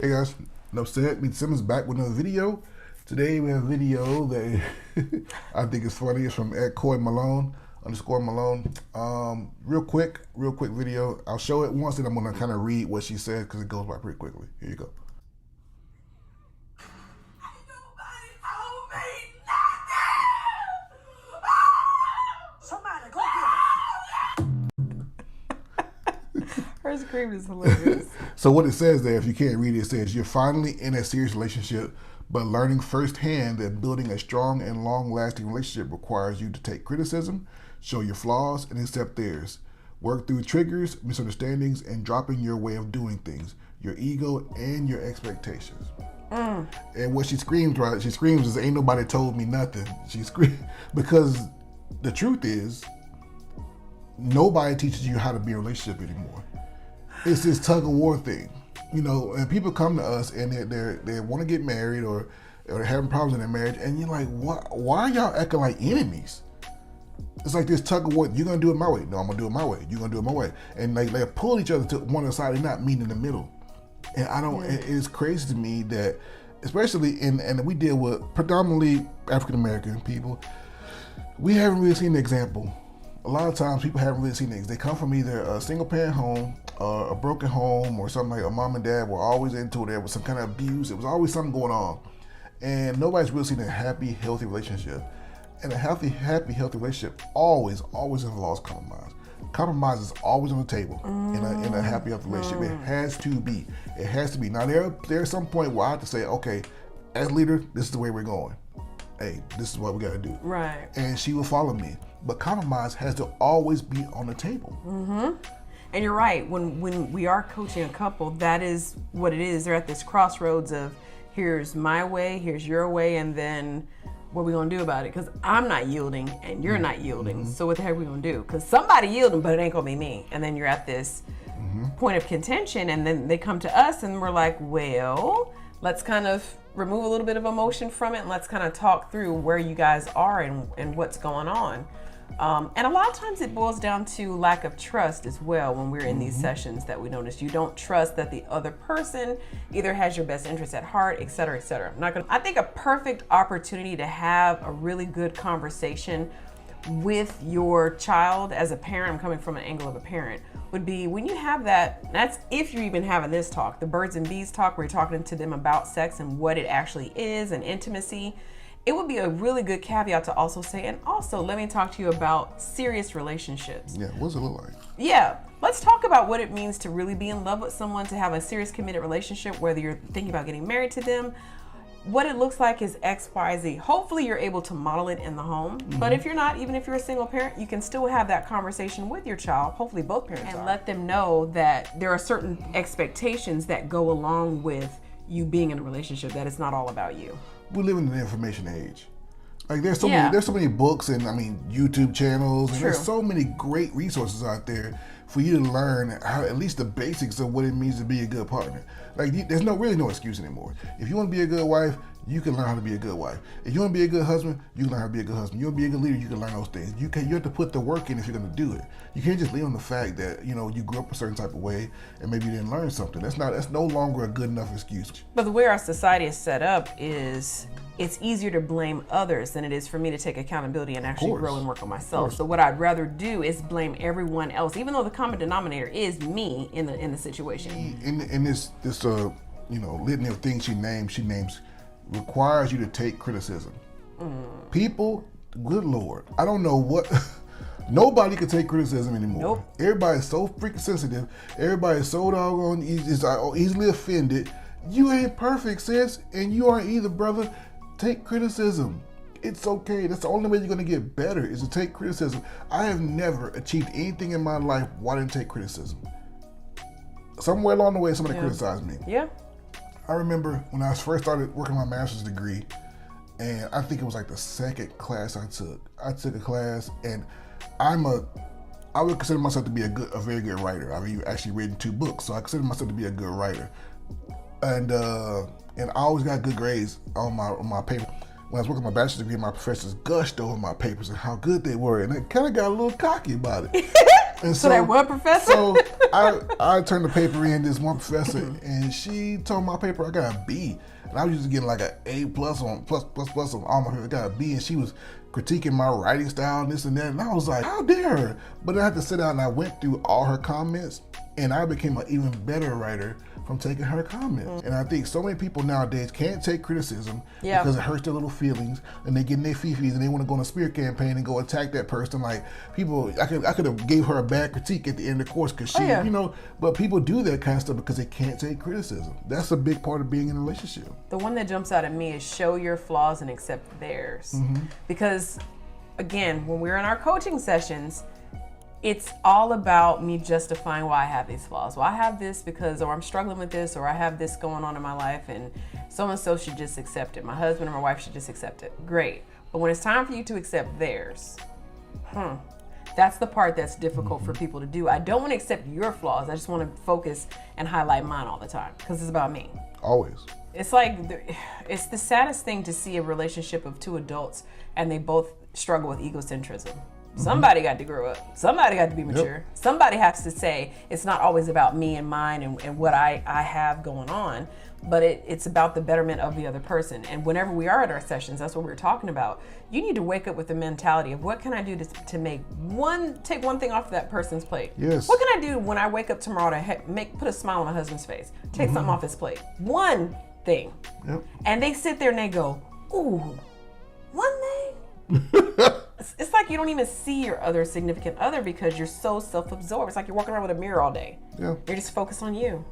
Hey guys, enough said. Meet Simmons back with another video. Today we have a video that I think is funny. It's from @CoyMalone _Malone. Real quick video. I'll show it once and I'm gonna kind of read what she said because it goes by pretty quickly. Here you go. Her scream is hilarious. So what it says there, if you can't read it, it says, you're finally in a serious relationship, but learning firsthand that building a strong and long-lasting relationship requires you to take criticism, show your flaws, and accept theirs. Work through triggers, misunderstandings, and dropping your way of doing things, your ego, and your expectations. And what she screams, right? She screams is, ain't nobody told me nothing. She screams because the truth is, nobody teaches you how to be in a relationship anymore. It's this tug of war thing, you know. And people come to us and they want to get married or they're having problems in their marriage, and you're like, why are y'all acting like enemies? It's like this tug of war. You're gonna do it my way. No, I'm gonna do it my way. You're gonna do it my way. And they pull each other to one side. They're not meeting in the middle. And I don't. Yeah. It's crazy to me that, especially and we deal with predominantly African American people, we haven't really seen the example. A lot of times people haven't really seen things. They come from either a single parent home, a broken home, or something like a mom and dad were always into it. There was some kind of abuse. It was always something going on. And nobody's really seen a happy, healthy relationship. And a happy, healthy relationship always involves compromise. Compromise is always on the table in a happy, healthy relationship. It has to be. It has to be. Now, there's some point where I have to say, okay, as leader, this is the way we're going. Hey, this is what we got to do. Right. And she will follow me. But compromise has to always be on the table. And you're right. When we are coaching a couple, that is what it is. They're at this crossroads of, here's my way, here's your way, and then what are we gonna do about it? Because I'm not yielding and you're not yielding. So what the heck are we gonna do? Because somebody yielding, but it ain't gonna be me. And then you're at this point of contention, and then they come to us and we're like, well, let's kind of remove a little bit of emotion from it and let's kind of talk through where you guys are and what's going on. And a lot of times it boils down to lack of trust as well when we're in these sessions that we notice. You don't trust that the other person either has your best interest at heart, et cetera, et cetera. I think a perfect opportunity to have a really good conversation with your child as a parent, I'm coming from an angle of a parent, would be when you have that's if you're even having this talk, the birds and bees talk, where you're talking to them about sex and what it actually is and intimacy. It would be a really good caveat to also say, and also let me talk to you about serious relationships. Yeah, what does it look like? Yeah, let's talk about what it means to really be in love with someone, to have a serious committed relationship, whether you're thinking about getting married to them. What it looks like is X, Y, Z. Hopefully you're able to model it in the home. But if you're not, even if you're a single parent, you can still have that conversation with your child. Hopefully both parents and let them know that there are certain expectations that go along with you being in a relationship, that it's not all about you. We live in an information age. Like there's so many books and YouTube channels, and there's so many great resources out there for you to learn how, at least the basics of what it means to be a good partner. Like there's really no excuse anymore. If you want to be a good wife, you can learn how to be a good wife. If you want to be a good husband, you can learn how to be a good husband. You want to be a good leader, you can learn those things. You have to put the work in if you're going to do it. You can't just lean on the fact that you grew up a certain type of way and maybe you didn't learn something. That's no longer a good enough excuse. But the way our society is set up is it's easier to blame others than it is for me to take accountability and actually grow and work on myself. So what I'd rather do is blame everyone else, even though the common denominator is me in the situation. In this litany of things she names requires you to take criticism. People, good Lord, I don't know what. Nobody can take criticism anymore. Nope. Everybody's so freaking sensitive. Everybody's so doggone easily offended. You ain't perfect, sis, and you aren't either, brother. Take criticism. It's okay. That's the only way you're going to get better, is to take criticism. I have never achieved anything in my life while I didn't take criticism. Somewhere along the way, somebody criticized me. Yeah. I remember when I first started working my master's degree, and I think it was like the second class I took. I took a class, and I would consider myself to be a very good writer. I've actually written 2 books, so I consider myself to be a good writer. And I always got good grades on my paper. When I was working my bachelor's degree, my professors gushed over my papers and how good they were, and I kind of got a little cocky about it. And so that one professor? So I turned the paper in, this one professor, and she told my paper I got a B. And I was just getting like an A plus on all my paper. I got a B, and she was critiquing my writing style and this and that. And I was like, how dare her? But I had to sit down and I went through all her comments, and I became an even better writer from taking her comments. And I think so many people nowadays can't take criticism because it hurts their little feelings, and they get in their fifis and they want to go on a smear campaign and go attack that person. Like people, I could have gave her a bad critique at the end of the course because she, you know, but people do that kind of stuff because they can't take criticism. That's a big part of being in a relationship. The one that jumps out at me is show your flaws and accept theirs. Because again, when we're in our coaching sessions, it's all about me justifying why I have these flaws. Well, I have this because, or I'm struggling with this, or I have this going on in my life, and so should just accept it. My husband or my wife should just accept it. Great. But when it's time for you to accept theirs, that's the part that's difficult for people to do. I don't want to accept your flaws. I just want to focus and highlight mine all the time because it's about me. Always. It's like, it's the saddest thing to see a relationship of two adults and they both struggle with egocentrism. Somebody got to grow up. Somebody got to be mature. Somebody has to say, it's not always about me and mine and what I have going on, but it's about the betterment of the other person. And whenever we are at our sessions, that's what we're talking about. You need to wake up with the mentality of what can I do to take one thing off of that person's plate? Yes. What can I do when I wake up tomorrow to put a smile on my husband's face? Take something off his plate. One thing. And they sit there and they go, ooh, one thing? It's like you don't even see your other significant other because you're so self-absorbed. It's like you're walking around with a mirror all day. You're just focused on you.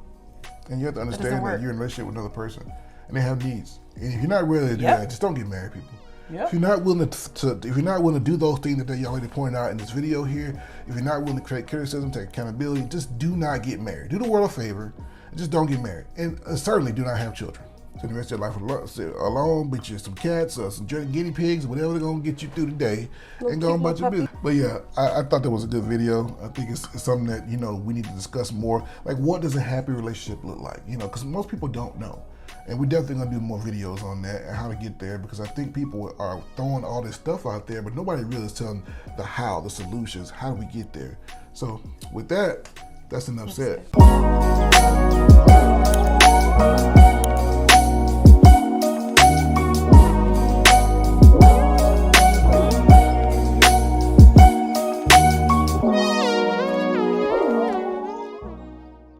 And you have to understand that you're in a relationship with another person and they have needs. And if you're not ready to do that, just don't get married, people. If you're not willing to do those things that y'all already pointed out in this video here, if you're not willing to create criticism, take accountability, just do not get married. Do the world a favor and just don't get married. And certainly do not have children. So the rest of your life alone, get you some cats or some guinea pigs, whatever they're gonna get you through the day, and go on about your business. But yeah, I thought that was a good video. I think it's something that, you know, we need to discuss more. Like, what does a happy relationship look like? You know, because most people don't know. And we're definitely gonna do more videos on that and how to get there, because I think people are throwing all this stuff out there, but nobody really is telling the how, the solutions, how do we get there? So with that, that's enough said.